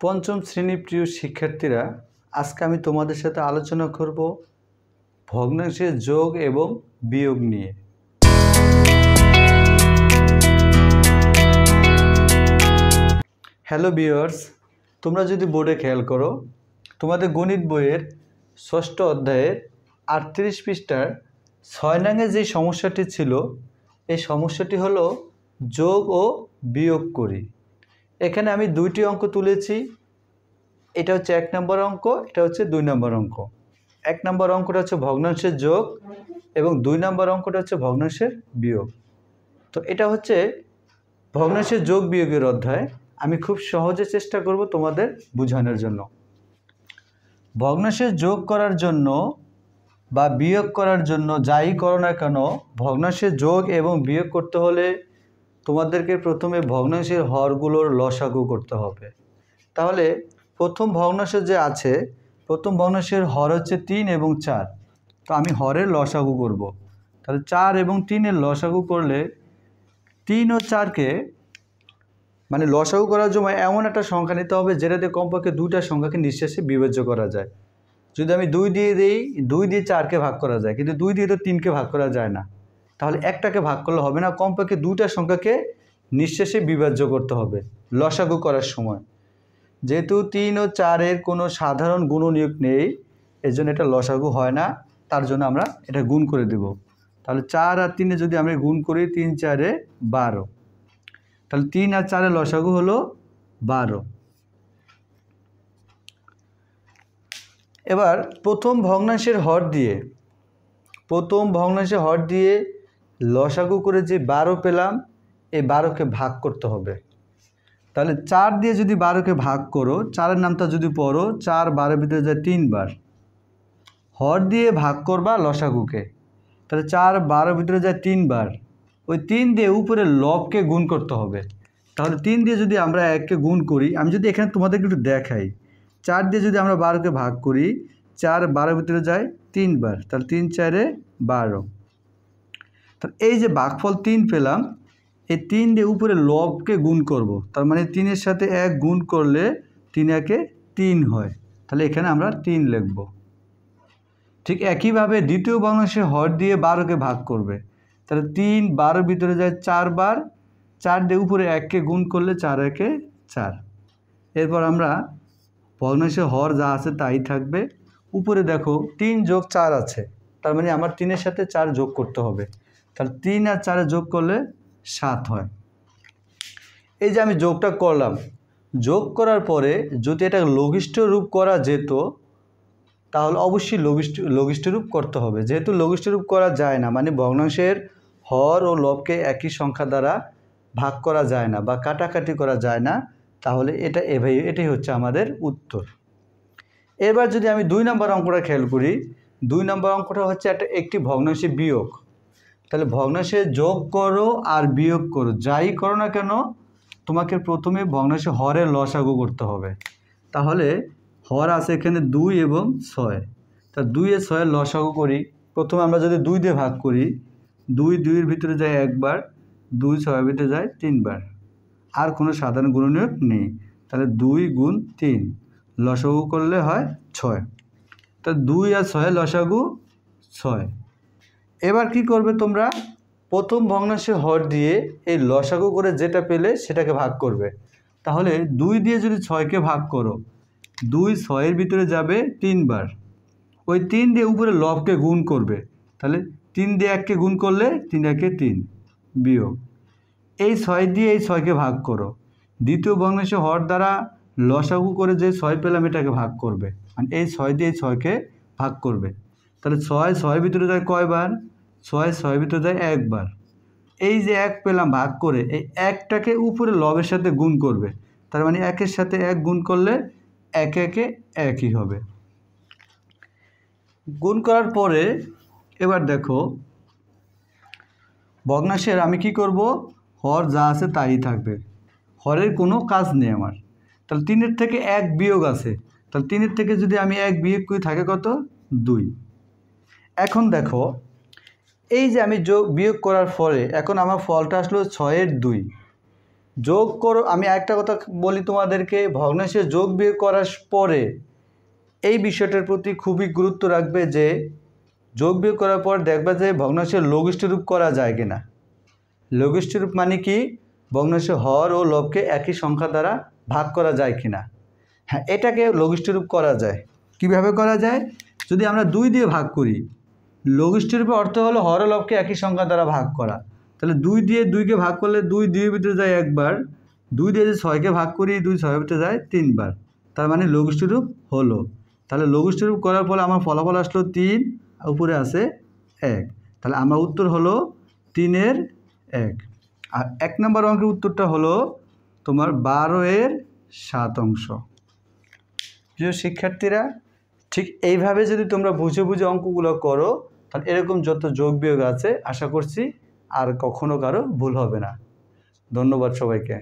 পঞ্চম শ্রেণীর প্রিয় শিক্ষার্থীরা, আজকে আমি তোমাদের সাথে আলোচনা করব ভগ্নাংশের যোগ এবং বিয়োগ নিয়ে। হ্যালো ভিউয়ার্স, তোমরা যদি বোর্ডে খেয়াল করো, তোমাদের গণিত বইয়ের ৬ষ্ঠ অধ্যায়ের ৩৮ পৃষ্ঠার ৬ নংয়ে যে সমস্যাটি ছিল, এই সমস্যাটি হলো যোগ ও বিয়োগ করি। এখানে আমি দুইটি অঙ্ক তুলেছি। এটা হচ্ছে ১ নম্বর অঙ্ক, এটা হচ্ছে ২ নম্বর অঙ্ক। ১ নম্বর অঙ্কটা হচ্ছে ভগ্নাংশের যোগ এবং ২ নম্বর অঙ্কটা হচ্ছে ভগ্নাংশের বিয়োগ। তো এটা হচ্ছে ভগ্নাংশের যোগ বিয়োগের অধ্যায়। আমি খুব সহজে চেষ্টা করব তোমাদের বোঝানোর জন্য। ভগ্নাংশের যোগ করার জন্য বা বিয়োগ করার জন্য যাই করো না কেন, ভগ্নাংশের যোগ এবং বিয়োগ করতে হলে তোমাদেরকে প্রথমে ভগ্নাংশের হরগুলোর লসাগু করতে হবে। তাহলে প্রথম ভগ্নাংশ যে আছে, প্রথম ভগ্নাংশের হর হচ্ছে ৩ এবং ৪। তো আমি হরের লসাগু করব। তাহলে ৪ এবং ৩-এর লসাগু করলে ৩ ও ৪-কে মানে লসাগু করার জন্য এমন একটা সংখ্যা নিতে হবে যেটাতে কমপক্ষে দুইটা সংখ্যাকে নিঃশেষে বিভাজ্য করা যায়। যদি আমি ২ দিয়ে দিই, ২ দিয়ে ৪-কে ভাগ করা যায়, কিন্তু ২ দিয়ে তো ৩-কে ভাগ করা যায় না। তাহলে একটাকে ভাগ করলে হবে না, কমপক্ষে দুইটা সংখ্যাকে নিঃশেষে বিভাজ্য করতে হবে লসাগু করার সময়। যেহেতু ৩ ও ৪-এর কোনো সাধারণ গুণনীয়ক নেই, এই জন্য এটা লসাগু হয় না, তার জন্য আমরা এটা গুণ করে দেব। তাহলে ৪ আর ৩-এ যদি আমরা গুণ করি, ৩ ৪-এ ১২। তাহলে ৩ আর ৪-এর লসাগু হলো ১২। এবার প্রথম ভগ্নাংশের হর দিয়ে লসাগু করে যে ১২ পেলাম, এই ১২-কে ভাগ করতে হবে। তাহলে ৪ দিয়ে যদি ১২-কে ভাগ করো, ৪-এর নামটা যদি পড়ো, ৪ ১২-এর ভিতরে যায় ৩ বার। হর দিয়ে ভাগ করবা লসাগুকে, তাহলে ৪ ১২-এর ভিতরে যায় ৩ বার। ওই ৩ দিয়ে উপরে লবকে গুণ করতে হবে। তাহলে ৩ দিয়ে যদি আমরা ১-কে গুণ করি, আমি যদি এখানে তোমাদেরকে একটু দেখাই, ৪ দিয়ে যদি আমরা ১২-কে ভাগ করি, ৪ ১২-এর ভিতরে যায় ৩ বার। তাহলে ৩ ৪-এ ১২। তাহলে এই যে ভাগফল ৩ পেলাম, এই ৩ দিয়ে উপরে লবকে গুণ করব। তার মানে ৩-এর সাথে ১ গুণ করলে ৩ ১-এ ৩ হয়। তাহলে এখানে আমরা ৩ লিখব। ঠিক একইভাবে দ্বিতীয় ভগ্নাংশের হর দিয়ে ১২-কে ভাগ করবে। তাহলে ৩ ১২-এর ভিতরে যায় ৪ বার। ৪ দিয়ে উপরে ১-কে গুণ করলে ৪ ১-এ ৪। এরপর আমরা ভগ্নাংশের হর যা আছে তাই থাকবে। উপরে দেখো ৩ যোগ ৪ আছে, তার মানে আমার ৩-এর সাথে ৪ যোগ করতে হবে। তাহলে ৩ আর ৪-এ যোগ করলে ৭ হয়। এই যে আমি যোগটা করলাম, যোগ করার পরে যদি এটা লঘিষ্ঠ রূপ করা যেত, তাহলে অবশ্যই লঘিষ্ঠ রূপ করতে হবে। যেহেতু লঘিষ্ঠ রূপ করা যায় না, মানে ভগ্নাংশের হর ও লবকে একই সংখ্যা দ্বারা ভাগ করা যায় না বা কাটাকাটি করা যায় না, তাহলে এটাই হচ্ছে আমাদের উত্তর। এবার যদি আমি ২ নম্বর অঙ্কটা খেয়াল করি, ২ নম্বর অঙ্কটা হচ্ছে একটি ভগ্নাংশের বিয়োগ। তাহলে ভগ্নাংশে যোগ করো আর বিয়োগ করো, যাই করো না কেন, তোমাকে প্রথমে ভগ্নাংশে হরের লসাগু করতে হবে। তাহলে হর আছে এখানে ২ এবং ৬। তা ২ এর ৬-এর লসাগু করি। প্রথমে আমরা যদি ২ দিয়ে ভাগ করি, ২ ২-এর ভিতরে যায় ১ বার, ২ ৬-এর ভিতরে যায় ৩ বার। আর কোনো সাধারণ গুণনীয়ক নেই। তাহলে ২ গুণ ৩, লসাগু করলে হয় ৬। তা ২ আর ৬-এর লসাগু ৬। এবার কি করবে তোমরা, প্রথম ভগ্নাংশের হর দিয়ে এই লসাগু করে যেটা পেলে সেটাকে ভাগ করবে। তাহলে ২ দিয়ে যদি ৬-কে ভাগ করো, ২ ৬-এর ভিতরে যাবে ৩ বার। ওই ৩ দিয়ে উপরে লবকে গুণ করবে। তাহলে ৩ দিয়ে ১-কে গুণ করলে ৩ ১-এ ৩ বিয়োগ। এই ৬ দিয়ে এই ৬-কে ভাগ করো। দ্বিতীয় ভগ্নাংশের হর দ্বারা লসাগু করে যে ৬ পেলাম এটাকে ভাগ করবে, মানে এই ৬ দিয়ে এই ৬-কে ভাগ করবে। তাহলে ৬ ৬-এর ভিতরে যায় কয়বার, ৬ ৬-এর ভিতরে যায় ১ বার। এই যে ১ পেলাম ভাগ করে, এই ১টাকে উপরে লবের সাথে গুণ করবে। তার মানে ১-এর সাথে ১ গুণ করলে ১ ১-এ ১ই হবে। গুণ করার পরে এবার দেখো ভগ্নাংশের আমি কি করব, হর যা আছে তাই থাকবে, হরের কোনো কাজ নেই আমার। তাহলে ৩-এর থেকে ১ বিয়োগ আছে, তাহলে 3-এর থেকে যদি আমি 1 বিয়োগ করি থাকে কত, 2। এখন দেখো এই যে আমি বিয়োগ করার পরে এখন আমার ফলটা আসলো 6-এর 2। যোগ করো। আমি একটা কথা বলি তোমাদেরকে, ভগ্নাংশে যোগ বিয়োগ করার পরে এই বিষয়টার প্রতি খুবই গুরুত্ব রাখবে যে যোগ বিয়োগ করার পর দেখবে যে ভগ্নাংশের লঘিষ্ঠ রূপ করা যায় কিনা। লঘিষ্ঠ রূপ মানে কি, ভগ্নাংশে হর ও লবকে একই সংখ্যা দ্বারা ভাগ করা যায় কিনা। হ্যাঁ, এটাকে লঘিষ্ঠ রূপ করা যায়। কিভাবে করা যায়? যদি আমরা 2 দিয়ে ভাগ করি, লঘিষ্ঠ রূপের অর্থ হলো হর ও লবকে একই সংখ্যা দ্বারা ভাগ করা। তাহলে 2 দিয়ে 2কে ভাগ করলে 2 2-এর ভিতরে যায় একবার, 2 দিয়ে যদি 6কে ভাগ করি 2 6-এর ভিতরে যায় 3 বার, তার মানে লঘিষ্ঠ রূপ হলো। তাহলে লঘিষ্ঠ রূপ করার ফলে আমার ফলাফল আসলো 3, উপরে আছে 1। তাহলে আমার উত্তর হলো 3-এর 1। আর 1 নম্বর অঙ্কের উত্তরটা হলো তোমার 12-এর 7 অংশ। প্রিয় শিক্ষার্থীরা, ঠিক এইভাবে যদি তোমরা বুঝে বুঝে অঙ্কগুলো করো, তাহলে এরকম যত যোগ বিয়োগ আছে আশা করছি আর কখনো কারো ভুল হবে না। ধন্যবাদ সবাইকে।